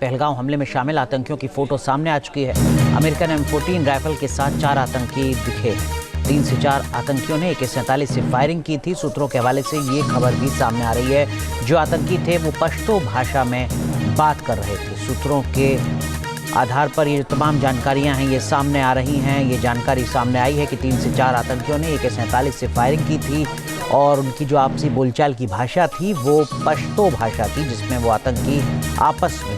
पहलगाम हमले में शामिल आतंकियों की फोटो सामने आ चुकी है। अमेरिकन M14 राइफल के साथ 4 आतंकी दिखे हैं। 3 से 4 आतंकियों ने AK-47 से फायरिंग की थी। सूत्रों के हवाले से ये खबर भी सामने आ रही है। जो आतंकी थे वो पश्तो भाषा में बात कर रहे थे। सूत्रों के आधार पर ये तमाम जानकारियां हैं ये सामने आ रही हैं। ये जानकारी सामने आई है कि 3 से 4 आतंकियों ने AK-47 से फायरिंग की थी और उनकी जो आपसी बोलचाल की भाषा थी वो पश्तो भाषा थी, जिसमें वो आतंकी आपस में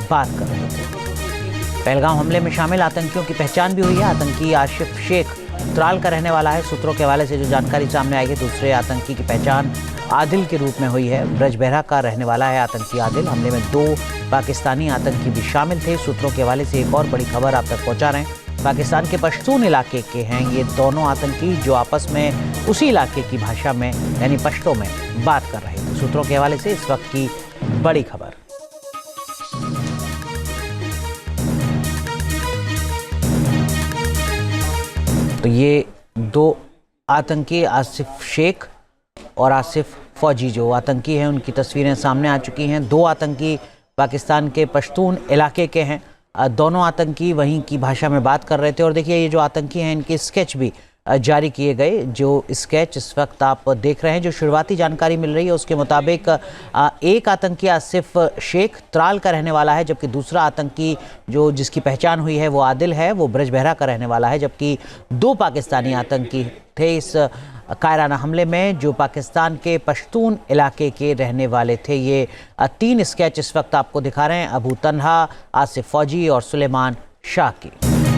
बात कर रहे थे। पहलगाम हमले में शामिल आतंकियों की पहचान भी हुई है। आतंकी आसिफ शेख त्राल का रहने वाला है। सूत्रों के हवाले से जो जानकारी सामने आई है, दूसरे आतंकी की पहचान आदिल के रूप में हुई है। ब्रजबेहरा का रहने वाला है आतंकी आदिल। हमले में 2 पाकिस्तानी आतंकी भी शामिल थे। सूत्रों के हवाले से एक और बड़ी खबर आप तक पहुंचा रहे हैं। पाकिस्तान के पश्तून इलाके के हैं ये दोनों आतंकी, जो आपस में उसी इलाके की भाषा में यानी पश्तो में बात कर रहे थे। सूत्रों के हवाले से इस वक्त की बड़ी खबर। तो ये 2 आतंकी आसिफ शेख और आसिफ फौजी जो आतंकी हैं उनकी तस्वीरें सामने आ चुकी हैं। 2 आतंकी पाकिस्तान के पश्तून इलाके के हैं। दोनों आतंकी वहीं की भाषा में बात कर रहे थे। और देखिए ये जो आतंकी हैं इनके स्केच भी जारी किए गए। जो स्केच इस वक्त आप देख रहे हैं, जो शुरुआती जानकारी मिल रही है उसके मुताबिक एक आतंकी आसिफ शेख त्राल का रहने वाला है, जबकि दूसरा आतंकी जो जिसकी पहचान हुई है वो आदिल है, वो ब्रजबेहरा का रहने वाला है। जबकि 2 पाकिस्तानी आतंकी थे इस कायराना हमले में, जो पाकिस्तान के पश्तून इलाके के रहने वाले थे। ये 3 स्केच इस वक्त आपको दिखा रहे हैं। अबू तन्हा, आसिफ फौजी और सुलेमान शाकी।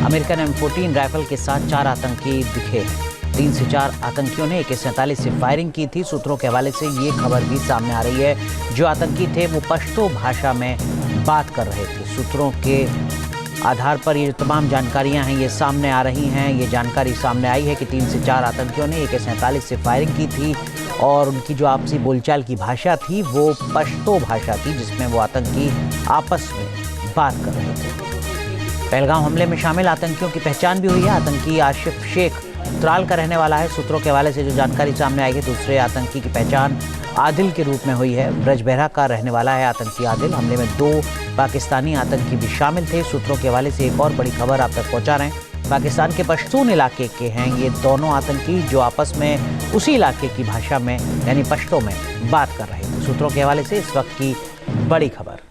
अमेरिकन M14 राइफल के साथ 4 आतंकी दिखे हैं। 3 से 4 आतंकियों ने AK-47 से फायरिंग की थी। सूत्रों के हवाले से ये खबर भी सामने आ रही है। जो आतंकी थे वो पश्तो भाषा में बात कर रहे थे। सूत्रों के आधार पर ये तमाम जानकारियां हैं ये सामने आ रही हैं। ये जानकारी सामने आई है कि 3 से 4 आतंकियों ने AK-47 से फायरिंग की थी और उनकी जो आपसी बोलचाल की भाषा थी वो पश्तो भाषा थी, जिसमें वो आतंकी आपस में बात कर रहे थे। पहलगाम हमले में शामिल आतंकियों की पहचान भी हुई है। आतंकी आसिफ शेख त्राल का रहने वाला है। सूत्रों के हवाले से जो जानकारी सामने आई है, दूसरे आतंकी की पहचान आदिल के रूप में हुई है। ब्रजबेहरा का रहने वाला है आतंकी आदिल। हमले में 2 पाकिस्तानी आतंकी भी शामिल थे। सूत्रों के हवाले से एक और बड़ी खबर आप तक पहुंचा रहे हैं। पाकिस्तान के पश्तून इलाके के हैं ये दोनों आतंकी, जो आपस में उसी इलाके की भाषा में यानी पश्तो में बात कर रहे थे। सूत्रों के हवाले से इस वक्त की बड़ी खबर।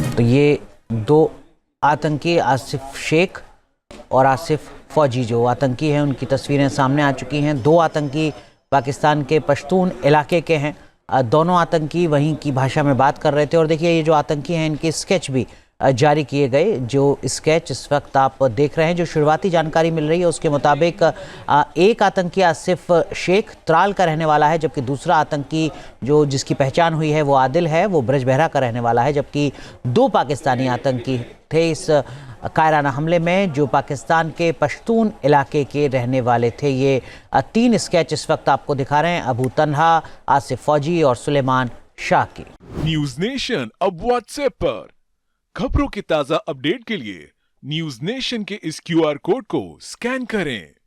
तो ये 2 आतंकी आसिफ शेख और आसिफ फौजी जो आतंकी हैं उनकी तस्वीरें सामने आ चुकी हैं। 2 आतंकी पाकिस्तान के पश्तून इलाके के हैं। दोनों आतंकी वहीं की भाषा में बात कर रहे थे। और देखिए ये जो आतंकी हैं इनके स्केच भी जारी किए गए। जो स्केच इस वक्त आप देख रहे हैं, जो शुरुआती जानकारी मिल रही है उसके मुताबिक एक आतंकी आसिफ शेख त्राल का रहने वाला है, जबकि दूसरा आतंकी जो जिसकी पहचान हुई है वो आदिल है, वो ब्रजबेहरा का रहने वाला है। जबकि 2 पाकिस्तानी आतंकी थे इस कायराना हमले में, जो पाकिस्तान के पश्तून इलाके के रहने वाले थे। ये 3 स्केच इस वक्त आपको दिखा रहे हैं। अबू तन्हा, आसिफ फौजी और सुलेमान शाकी। न्यूज नेशन अब व्हाट्सएप पर खबरों के ताजा अपडेट के लिए न्यूज नेशन के इस QR कोड को स्कैन करें।